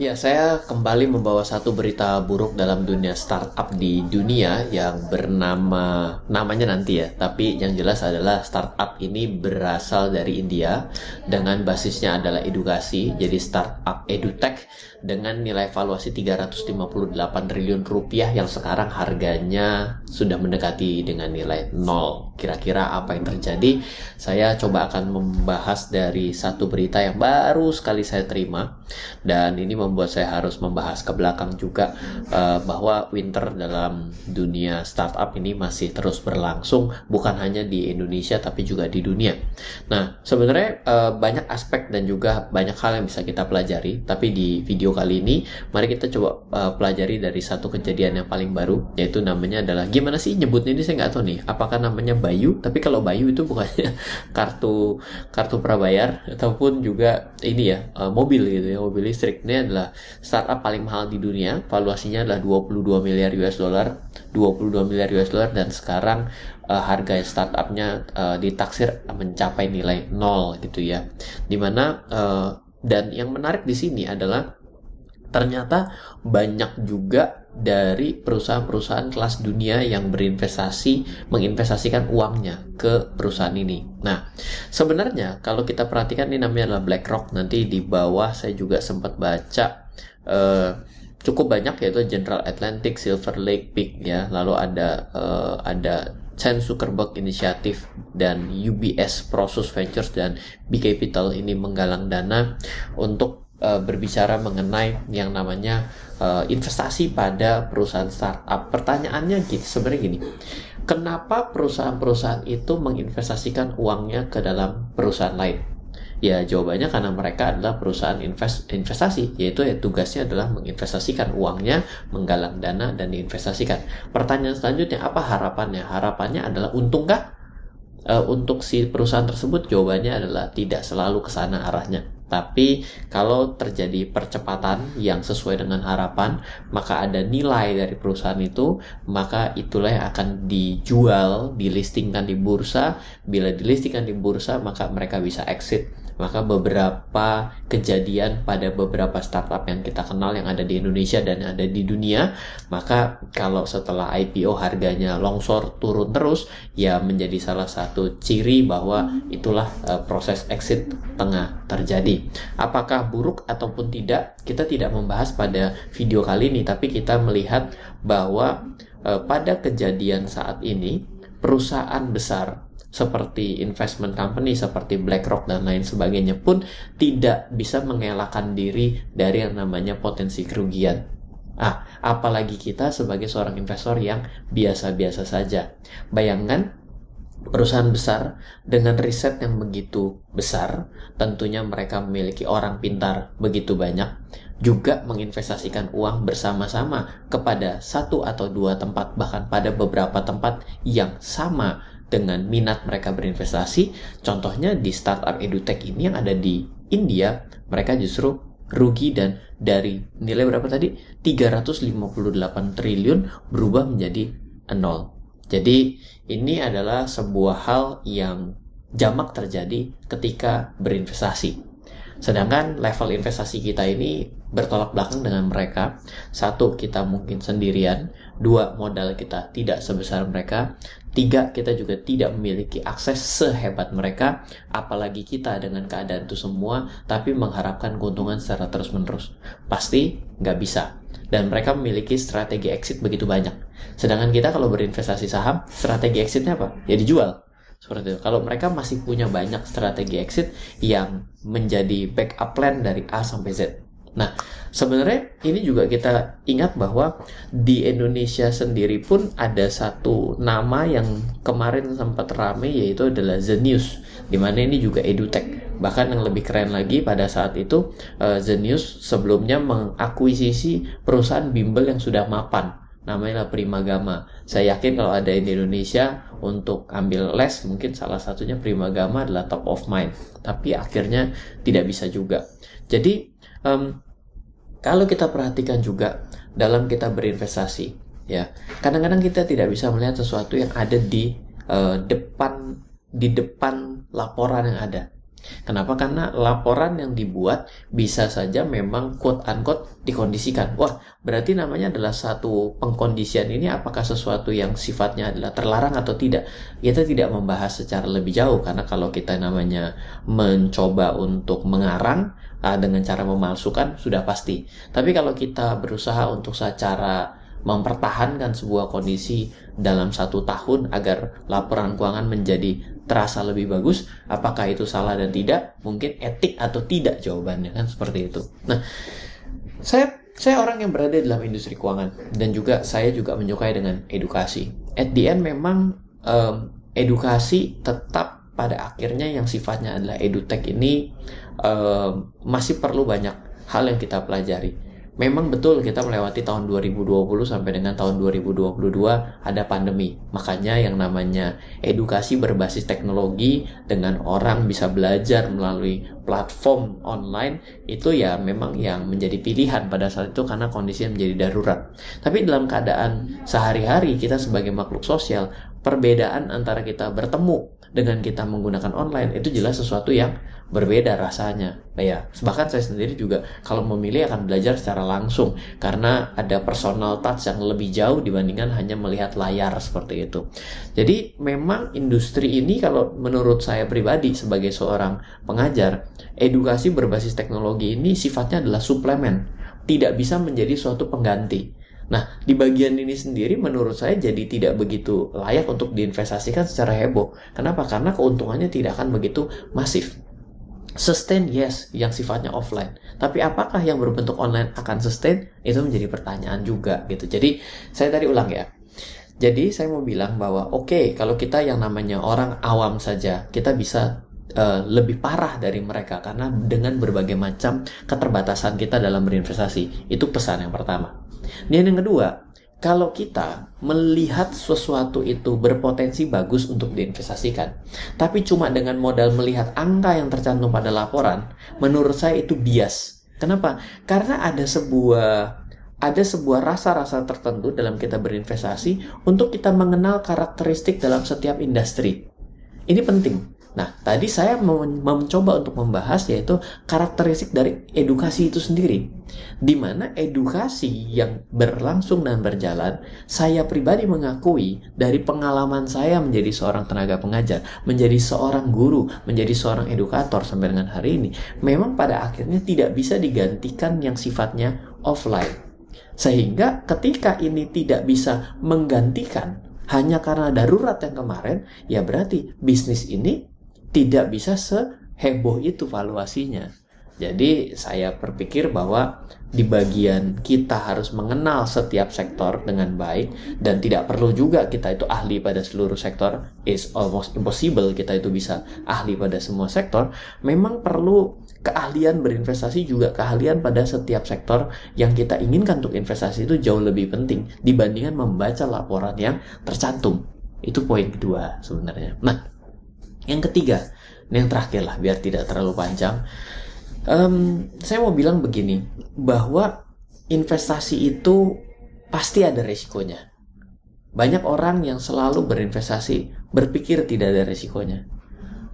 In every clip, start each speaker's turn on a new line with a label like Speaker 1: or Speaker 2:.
Speaker 1: Ya, saya kembali membawa satu berita buruk dalam dunia startup di dunia yang namanya nanti ya. Tapi yang jelas adalah startup ini berasal dari India dengan basisnya adalah edukasi. Jadi startup edutech dengan nilai valuasi 358 triliun rupiah yang sekarang harganya sudah mendekati dengan nilai 0. Kira-kira apa yang terjadi? Saya coba akan membahas dari satu berita yang baru sekali saya terima, dan ini membuat saya harus membahas ke belakang juga bahwa winter dalam dunia startup ini masih terus berlangsung, bukan hanya di Indonesia tapi juga di dunia. Nah, sebenarnya banyak aspek dan juga banyak hal yang bisa kita pelajari, tapi di video kali ini mari kita coba pelajari dari satu kejadian yang paling baru, yaitu namanya adalah, gimana sih nyebutnya ini saya nggak tahu nih, apakah namanya Bayu, tapi kalau Bayu itu bukannya kartu prabayar ataupun juga ini ya, mobil gitu ya, mobil listrik. Ini adalah startup paling mahal di dunia, valuasinya adalah 22 miliar US dollar, 22 miliar US dollar, dan sekarang harga startupnya ditaksir mencapai nilai 0 gitu ya. Dimana dan yang menarik di sini adalah ternyata banyak juga dari perusahaan-perusahaan kelas dunia yang menginvestasikan uangnya ke perusahaan ini. Nah, sebenarnya kalau kita perhatikan, ini namanya adalah BlackRock. Nanti di bawah saya juga sempat baca cukup banyak, yaitu General Atlantic, Silver Lake, Peak ya. Lalu ada Chan Zuckerberg Initiative dan UBS Prosus Ventures dan B Capital ini menggalang dana untuk berbicara mengenai yang namanya investasi pada perusahaan startup. Pertanyaannya sebenarnya gini, kenapa perusahaan-perusahaan itu menginvestasikan uangnya ke dalam perusahaan lain? Ya, jawabannya karena mereka adalah perusahaan investasi, yaitu tugasnya adalah menginvestasikan uangnya, menggalang dana, dan diinvestasikan. Pertanyaan selanjutnya, apa harapannya? Harapannya adalah untungkah? Untuk si perusahaan tersebut, jawabannya adalah tidak selalu ke sana arahnya. Tapi kalau terjadi percepatan yang sesuai dengan harapan, maka ada nilai dari perusahaan itu, maka itulah yang akan dijual, dilistingkan di bursa. Bila dilistingkan di bursa, maka mereka bisa exit. Maka beberapa kejadian pada beberapa startup yang kita kenal yang ada di Indonesia dan ada di dunia, maka kalau setelah IPO harganya longsor turun terus, ya menjadi salah satu ciri bahwa itulah proses exit tengah terjadi. Apakah buruk ataupun tidak, kita tidak membahas pada video kali ini, tapi kita melihat bahwa pada kejadian saat ini, perusahaan besar seperti investment company seperti BlackRock dan lain sebagainya pun tidak bisa mengelakkan diri dari yang namanya potensi kerugian. Apalagi kita sebagai seorang investor yang biasa-biasa saja. Bayangkan perusahaan besar dengan riset yang begitu besar, tentunya mereka memiliki orang pintar begitu banyak, juga menginvestasikan uang bersama-sama kepada satu atau dua tempat, bahkan pada beberapa tempat yang sama dengan minat mereka berinvestasi. Contohnya di startup edutech ini yang ada di India, mereka justru rugi, dan dari nilai berapa tadi? 358 triliun berubah menjadi 0. Jadi ini adalah sebuah hal yang jamak terjadi ketika berinvestasi. Sedangkan level investasi kita ini bertolak belakang dengan mereka. Satu, kita mungkin sendirian. Dua, modal kita tidak sebesar mereka. Tiga, kita juga tidak memiliki akses sehebat mereka. Apalagi kita dengan keadaan itu semua, tapi mengharapkan keuntungan secara terus-menerus. Pasti nggak bisa. Dan mereka memiliki strategi exit begitu banyak. Sedangkan kita kalau berinvestasi saham, strategi exitnya apa? Ya dijual. Seperti itu. Kalau mereka masih punya banyak strategi exit yang menjadi backup plan dari A sampai Z. Nah, sebenarnya ini juga kita ingat bahwa di Indonesia sendiri pun ada satu nama yang kemarin sempat ramai, yaitu adalah Zenius, dimana ini juga edutech. Bahkan yang lebih keren lagi, pada saat itu Zenius sebelumnya mengakuisisi perusahaan bimbel yang sudah mapan, namanya Primagama. Saya yakin kalau ada di Indonesia untuk ambil les, mungkin salah satunya Primagama adalah top of mind. Tapi akhirnya tidak bisa juga. Jadi kalau kita perhatikan juga dalam kita berinvestasi, ya kadang-kadang kita tidak bisa melihat sesuatu yang ada di depan laporan yang ada. Kenapa? Karena laporan yang dibuat bisa saja memang quote-unquote dikondisikan. Wah, berarti namanya adalah satu pengkondisian ini apakah sesuatu yang sifatnya adalah terlarang atau tidak. Kita tidak membahas secara lebih jauh, karena kalau kita namanya mencoba untuk mengarang dengan cara memalsukan, sudah pasti. Tapi kalau kita berusaha untuk secara mempertahankan sebuah kondisi dalam 1 tahun agar laporan keuangan menjadi terasa lebih bagus, apakah itu salah dan tidak? Mungkin etik atau tidak jawabannya, kan seperti itu. Nah, saya orang yang berada dalam industri keuangan dan juga saya juga menyukai dengan edukasi. At the end memang edukasi tetap pada akhirnya yang sifatnya adalah edutech ini masih perlu banyak hal yang kita pelajari. Memang betul kita melewati tahun 2020 sampai dengan tahun 2022 ada pandemi. Makanya yang namanya edukasi berbasis teknologi dengan orang bisa belajar melalui platform online itu ya memang yang menjadi pilihan pada saat itu karena kondisi menjadi darurat. Tapi dalam keadaan sehari-hari kita sebagai makhluk sosial, perbedaan antara kita bertemu dengan kita menggunakan online itu jelas sesuatu yang berbeda rasanya. Ya, bahkan saya sendiri juga kalau memilih akan belajar secara langsung karena ada personal touch yang lebih jauh dibandingkan hanya melihat layar seperti itu. Jadi memang industri ini kalau menurut saya pribadi sebagai seorang pengajar, edukasi berbasis teknologi ini sifatnya adalah suplemen, tidak bisa menjadi suatu pengganti. Nah, di bagian ini sendiri menurut saya jadi tidak begitu layak untuk diinvestasikan secara heboh. Kenapa? Karena keuntungannya tidak akan begitu masif. Sustain, yes, yang sifatnya offline. Tapi apakah yang berbentuk online akan sustain? Itu menjadi pertanyaan juga gitu. Jadi, saya tadi ulang ya. Jadi, saya mau bilang bahwa oke, kalau kita yang namanya orang awam saja, kita bisa lebih parah dari mereka karena dengan berbagai macam keterbatasan kita dalam berinvestasi. Itu pesan yang pertama. Dan yang kedua, kalau kita melihat sesuatu itu berpotensi bagus untuk diinvestasikan, tapi cuma dengan modal melihat angka yang tercantum pada laporan, menurut saya itu bias. Kenapa? Karena ada sebuah rasa-rasa tertentu dalam kita berinvestasi untuk kita mengenal karakteristik dalam setiap industri. Ini penting. Nah, tadi saya mencoba untuk membahas yaitu karakteristik dari edukasi itu sendiri. Di mana edukasi yang berlangsung dan berjalan, saya pribadi mengakui dari pengalaman saya menjadi seorang tenaga pengajar, menjadi seorang guru, menjadi seorang edukator sampai dengan hari ini, memang pada akhirnya tidak bisa digantikan yang sifatnya offline. Sehingga ketika ini tidak bisa menggantikan hanya karena darurat yang kemarin, ya berarti bisnis ini tidak bisa seheboh itu valuasinya. Jadi saya berpikir bahwa di bagian kita harus mengenal setiap sektor dengan baik dan tidak perlu juga kita itu ahli pada seluruh sektor. It's almost impossible kita itu bisa ahli pada semua sektor. Memang perlu keahlian berinvestasi juga keahlian pada setiap sektor yang kita inginkan untuk investasi itu jauh lebih penting dibandingkan membaca laporan yang tercantum. Itu poin kedua sebenarnya. Nah, yang ketiga, yang terakhir lah biar tidak terlalu panjang, saya mau bilang begini, bahwa investasi itu pasti ada resikonya. Banyak orang yang selalu berinvestasi berpikir tidak ada resikonya.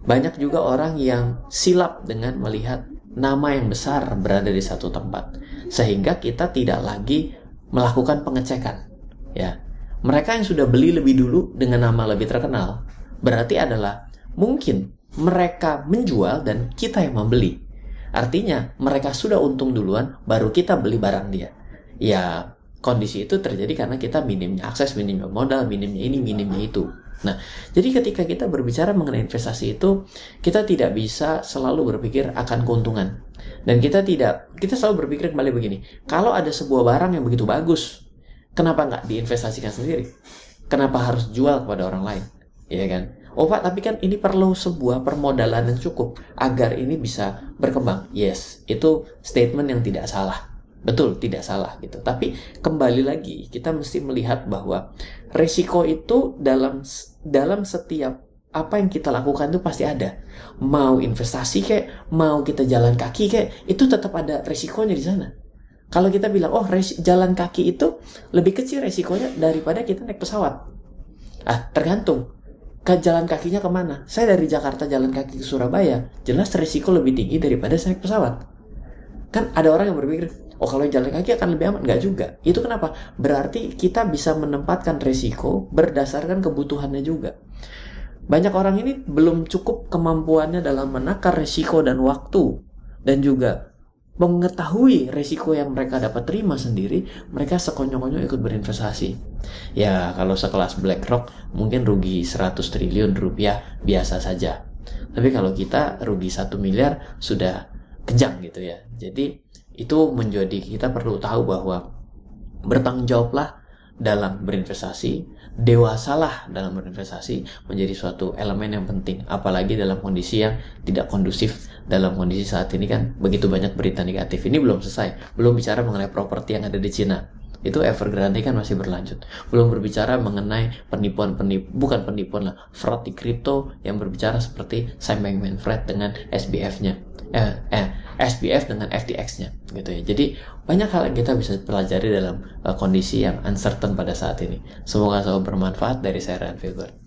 Speaker 1: Banyak juga orang yang silap dengan melihat nama yang besar berada di satu tempat, sehingga kita tidak lagi melakukan pengecekan. Ya, mereka yang sudah beli lebih dulu dengan nama lebih terkenal, berarti adalah mungkin mereka menjual dan kita yang membeli. Artinya mereka sudah untung duluan, baru kita beli barang dia. Ya, kondisi itu terjadi karena kita minimnya akses, minimnya modal, minimnya ini, minimnya itu. Nah, jadi ketika kita berbicara mengenai investasi itu, kita tidak bisa selalu berpikir akan keuntungan. Dan kita selalu berpikir kembali begini, kalau ada sebuah barang yang begitu bagus, kenapa nggak diinvestasikan sendiri? Kenapa harus jual kepada orang lain? Iya kan? Oh Pak, tapi kan ini perlu sebuah permodalan yang cukup agar ini bisa berkembang. Yes, itu statement yang tidak salah. Betul, tidak salah gitu. Tapi kembali lagi, kita mesti melihat bahwa resiko itu dalam setiap apa yang kita lakukan itu pasti ada. Mau investasi kayak, mau kita jalan kaki kayak, itu tetap ada resikonya di sana. Kalau kita bilang, oh jalan kaki itu lebih kecil resikonya daripada kita naik pesawat. Tergantung. ke jalan kakinya kemana? Saya dari Jakarta jalan kaki ke Surabaya, jelas risiko lebih tinggi daripada naik pesawat. Kan ada orang yang berpikir, oh kalau jalan kaki akan lebih aman. Nggak juga. Itu kenapa? Berarti kita bisa menempatkan risiko berdasarkan kebutuhannya juga. Banyak orang ini belum cukup kemampuannya dalam menakar risiko dan waktu, dan juga mengetahui risiko yang mereka dapat terima sendiri, mereka sekonyong-konyong ikut berinvestasi. Ya, kalau sekelas BlackRock mungkin rugi 100 triliun rupiah biasa saja. Tapi kalau kita rugi 1 miliar sudah kejang gitu ya. Jadi itu menjadi kita perlu tahu bahwa bertanggung jawablah dalam berinvestasi, dewasalah dalam berinvestasi menjadi suatu elemen yang penting, apalagi dalam kondisi yang tidak kondusif. Dalam kondisi saat ini kan begitu banyak berita negatif. Ini belum selesai, belum bicara mengenai properti yang ada di Cina, itu Evergrande kan masih berlanjut. Belum berbicara mengenai bukan penipuan lah, fraud di kripto yang berbicara seperti Sam Bankman-Fried dengan SBF-nya, SBF dengan FTX-nya gitu ya. Jadi banyak hal yang kita bisa pelajari dalam kondisi yang uncertain pada saat ini. Semoga selalu bermanfaat. Dari saya, Ryan Filbert.